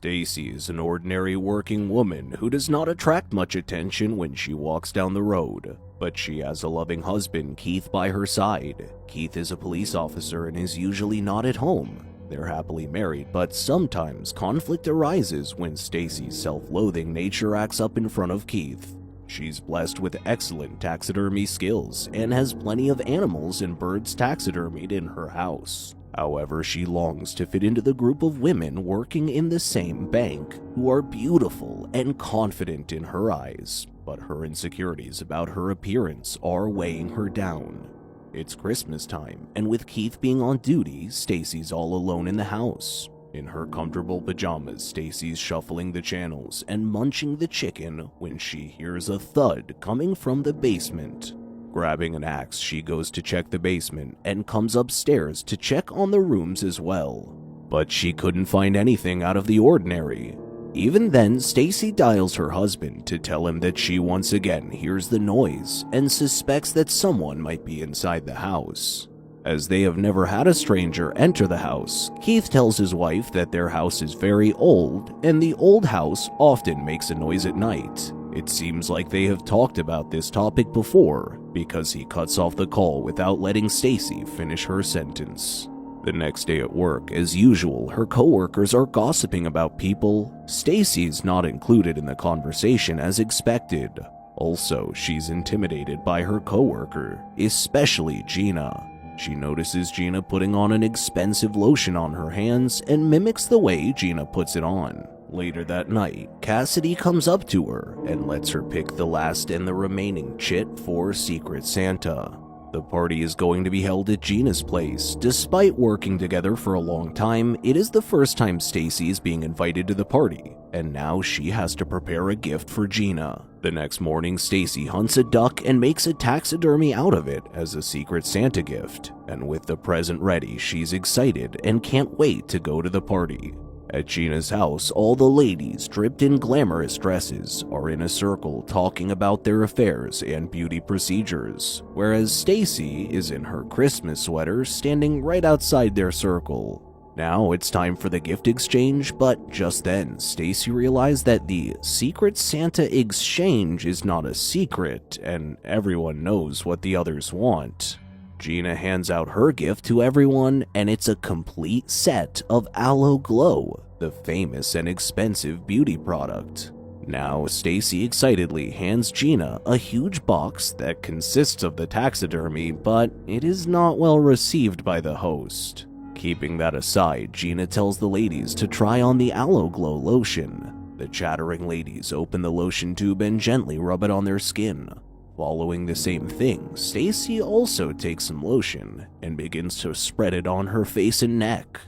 Stacy is an ordinary working woman who does not attract much attention when she walks down the road, but she has a loving husband, Keith, by her side. Keith is a police officer and is usually not at home. They're happily married, but sometimes conflict arises when Stacy's self-loathing nature acts up in front of Keith. She's blessed with excellent taxidermy skills and has plenty of animals and birds taxidermied in her house. However, she longs to fit into the group of women working in the same bank who are beautiful and confident in her eyes, but her insecurities about her appearance are weighing her down. It's Christmas time, and with Keith being on duty, Stacy's all alone in the house. In her comfortable pajamas, Stacy's shuffling the channels and munching the chicken when she hears a thud coming from the basement. Grabbing an axe, she goes to check the basement and comes upstairs to check on the rooms as well. But she couldn't find anything out of the ordinary. Even then, Stacy dials her husband to tell him that she once again hears the noise and suspects that someone might be inside the house. As they have never had a stranger enter the house, Keith tells his wife that their house is very old and the old house often makes a noise at night. It seems like they have talked about this topic before because he cuts off the call without letting Stacy finish her sentence. The next day at work, as usual, her coworkers are gossiping about people. Stacy's not included in the conversation as expected. Also, she's intimidated by her coworker, especially Gina. She notices Gina putting on an expensive lotion on her hands and mimics the way Gina puts it on. Later that night, Cassidy comes up to her and lets her pick the last and the remaining chit for Secret Santa. The party is going to be held at Gina's place. Despite working together for a long time, it is the first time Stacy is being invited to the party, and now she has to prepare a gift for Gina. The next morning, Stacy hunts a duck and makes a taxidermy out of it as a Secret Santa gift, and with the present ready, she's excited and can't wait to go to the party. At Gina's house, all the ladies, dripped in glamorous dresses, are in a circle talking about their affairs and beauty procedures, whereas Stacy is in her Christmas sweater standing right outside their circle. Now it's time for the gift exchange, but just then, Stacy realized that the Secret Santa exchange is not a secret, and everyone knows what the others want. Gina hands out her gift to everyone, and it's a complete set of Aloe Glow, the famous and expensive beauty product. Now, Stacy excitedly hands Gina a huge box that consists of the taxidermy, but it is not well received by the host. Keeping that aside, Gina tells the ladies to try on the Aloe Glow lotion. The chattering ladies open the lotion tube and gently rub it on their skin. Following the same thing, Stacy also takes some lotion and begins to spread it on her face and neck.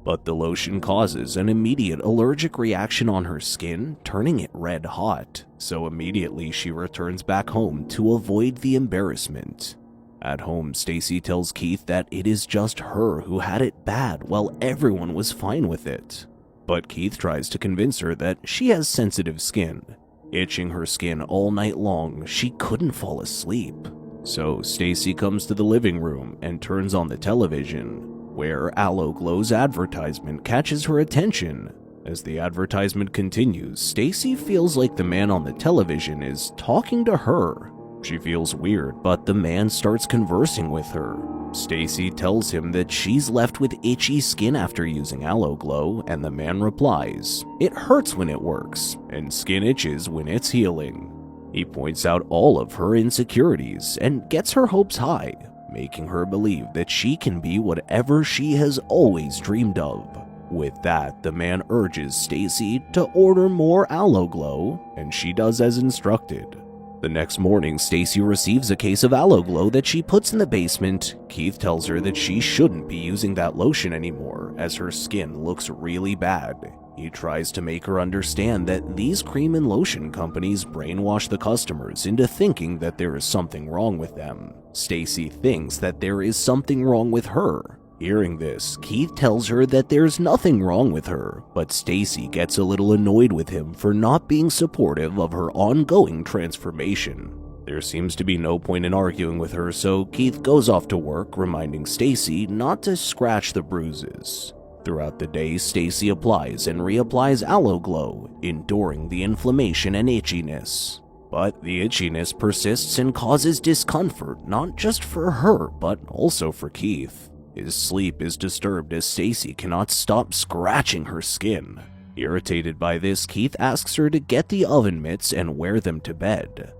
But the lotion causes an immediate allergic reaction on her skin, turning it red hot, so immediately she returns back home to avoid the embarrassment. At home, Stacy tells Keith that it is just her who had it bad while everyone was fine with it. But Keith tries to convince her that she has sensitive skin. Itching her skin all night long, she couldn't fall asleep. So Stacy comes to the living room and turns on the television, where Aloe Glow's advertisement catches her attention. As the advertisement continues, Stacy feels like the man on the television is talking to her. She feels weird, but the man starts conversing with her. Stacy tells him that she's left with itchy skin after using Aloe Glow, and the man replies, "It hurts when it works, and skin itches when it's healing." He points out all of her insecurities and gets her hopes high, making her believe that she can be whatever she has always dreamed of. With that, the man urges Stacy to order more Aloe Glow, and she does as instructed. The next morning, Stacy receives a case of Aloe Glow that she puts in the basement. Keith tells her that she shouldn't be using that lotion anymore, as her skin looks really bad. He tries to make her understand that these cream and lotion companies brainwash the customers into thinking that there is something wrong with them. Stacy thinks that there is something wrong with her. Hearing this, Keith tells her that there's nothing wrong with her, but Stacy gets a little annoyed with him for not being supportive of her ongoing transformation. There seems to be no point in arguing with her, so Keith goes off to work, reminding Stacy not to scratch the bruises. Throughout the day, Stacy applies and reapplies Aloe Glow, enduring the inflammation and itchiness. But the itchiness persists and causes discomfort not just for her, but also for Keith. His sleep is disturbed as Stacy cannot stop scratching her skin. Irritated by this, Keith asks her to get the oven mitts and wear them to bed.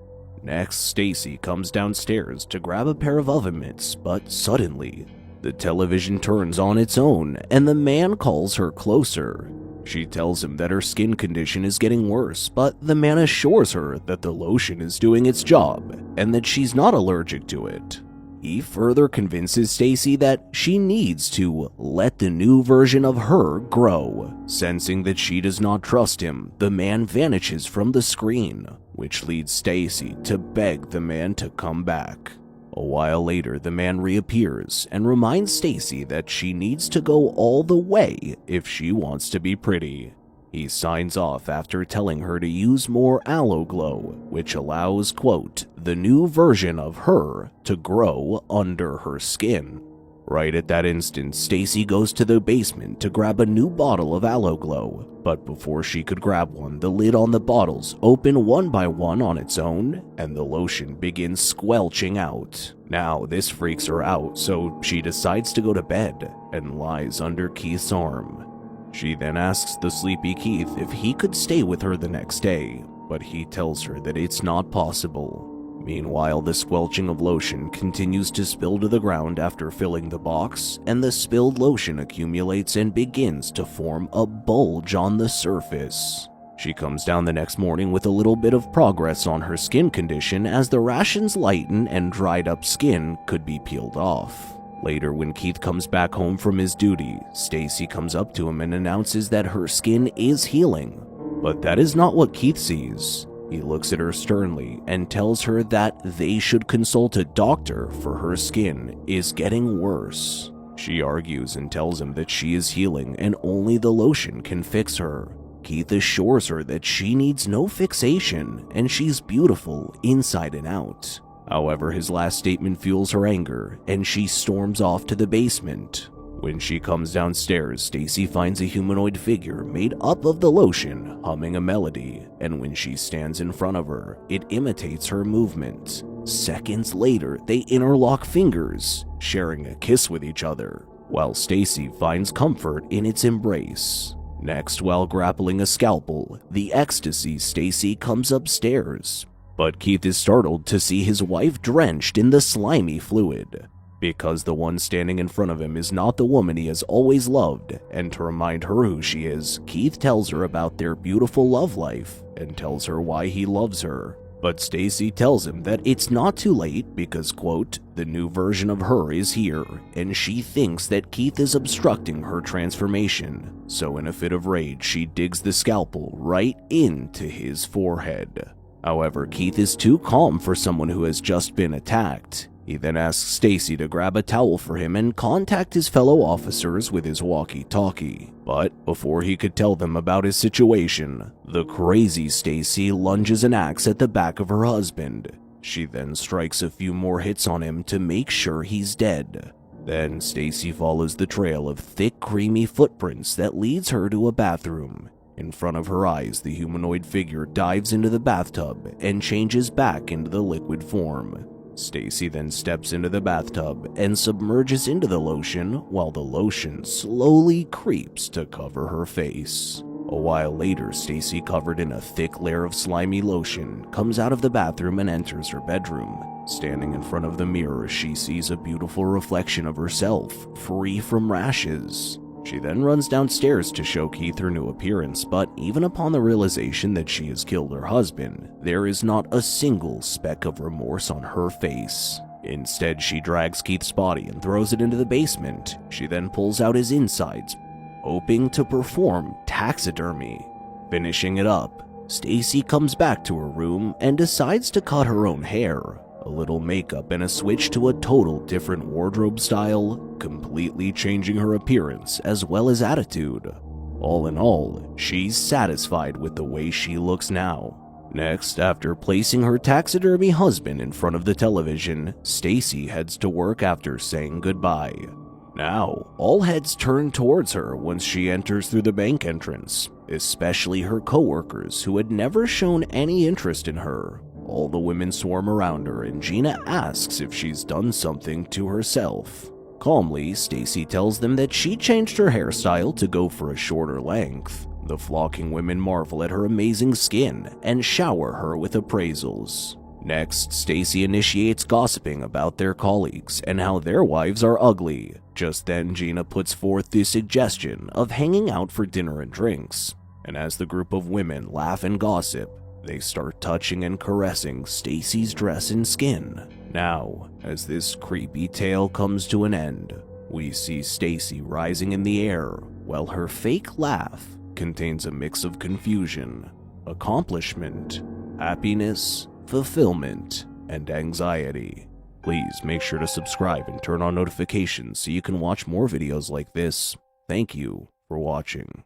Next, Stacy comes downstairs to grab a pair of oven mitts, but suddenly, the television turns on its own and the man calls her closer. She tells him that her skin condition is getting worse, but the man assures her that the lotion is doing its job and that she's not allergic to it. He further convinces Stacy that she needs to let the new version of her grow. Sensing that she does not trust him, the man vanishes from the screen, which leads Stacy to beg the man to come back. A while later, the man reappears and reminds Stacy that she needs to go all the way if she wants to be pretty. He signs off after telling her to use more Aloe Glow, which allows, quote, the new version of her to grow under her skin. Right at that instant, Stacy goes to the basement to grab a new bottle of Aloe Glow, but before she could grab one, the lid on the bottles open one by one on its own, and the lotion begins squelching out. Now, this freaks her out, so she decides to go to bed and lies under Keith's arm. She then asks the sleepy Keith if he could stay with her the next day, but he tells her that it's not possible. Meanwhile, the squelching of lotion continues to spill to the ground after filling the box, and the spilled lotion accumulates and begins to form a bulge on the surface. She comes down the next morning with a little bit of progress on her skin condition as the rations lighten and dried up skin could be peeled off. Later, when Keith comes back home from his duty, Stacy comes up to him and announces that her skin is healing. But that is not what Keith sees. He looks at her sternly and tells her that they should consult a doctor for her skin is getting worse. She argues and tells him that she is healing and only the lotion can fix her. Keith assures her that she needs no fixation and she's beautiful inside and out. However, his last statement fuels her anger, and she storms off to the basement. When she comes downstairs, Stacy finds a humanoid figure made up of the lotion humming a melody, and when she stands in front of her, it imitates her movement. Seconds later, they interlock fingers, sharing a kiss with each other, while Stacy finds comfort in its embrace. Next, while grappling a scalpel, the ecstasy Stacy comes upstairs. But Keith is startled to see his wife drenched in the slimy fluid. Because the one standing in front of him is not the woman he has always loved, and to remind her who she is, Keith tells her about their beautiful love life and tells her why he loves her. But Stacy tells him that it's not too late because, quote, the new version of her is here, and she thinks that Keith is obstructing her transformation. So in a fit of rage, she digs the scalpel right into his forehead. However, Keith is too calm for someone who has just been attacked. He then asks Stacy to grab a towel for him and contact his fellow officers with his walkie-talkie. But before he could tell them about his situation, the crazy Stacy lunges an axe at the back of her husband. She then strikes a few more hits on him to make sure he's dead. Then Stacy follows the trail of thick, creamy footprints that leads her to a bathroom. In front of her eyes, the humanoid figure dives into the bathtub and changes back into the liquid form. Stacy then steps into the bathtub and submerges into the lotion while the lotion slowly creeps to cover her face. A while later, Stacy, covered in a thick layer of slimy lotion, comes out of the bathroom and enters her bedroom. Standing in front of the mirror, she sees a beautiful reflection of herself, free from rashes. She then runs downstairs to show Keith her new appearance, but even upon the realization that she has killed her husband, there is not a single speck of remorse on her face. Instead, she drags Keith's body and throws it into the basement. She then pulls out his insides, hoping to perform taxidermy. Finishing it up, Stacy comes back to her room and decides to cut her own hair. A little makeup and a switch to a total different wardrobe style, completely changing her appearance as well as attitude. All in all, she's satisfied with the way she looks now. Next, after placing her taxidermy husband in front of the television, Stacy heads to work after saying goodbye. Now, all heads turn towards her once she enters through the bank entrance, especially her coworkers who had never shown any interest in her. All the women swarm around her and Gina asks if she's done something to herself. Calmly, Stacy tells them that she changed her hairstyle to go for a shorter length. The flocking women marvel at her amazing skin and shower her with appraisals. Next, Stacy initiates gossiping about their colleagues and how their wives are ugly. Just then, Gina puts forth the suggestion of hanging out for dinner and drinks. And as the group of women laugh and gossip, they start touching and caressing Stacy's dress and skin. Now, as this creepy tale comes to an end, we see Stacy rising in the air while her fake laugh contains a mix of confusion, accomplishment, happiness, fulfillment, and anxiety. Please make sure to subscribe and turn on notifications so you can watch more videos like this. Thank you for watching.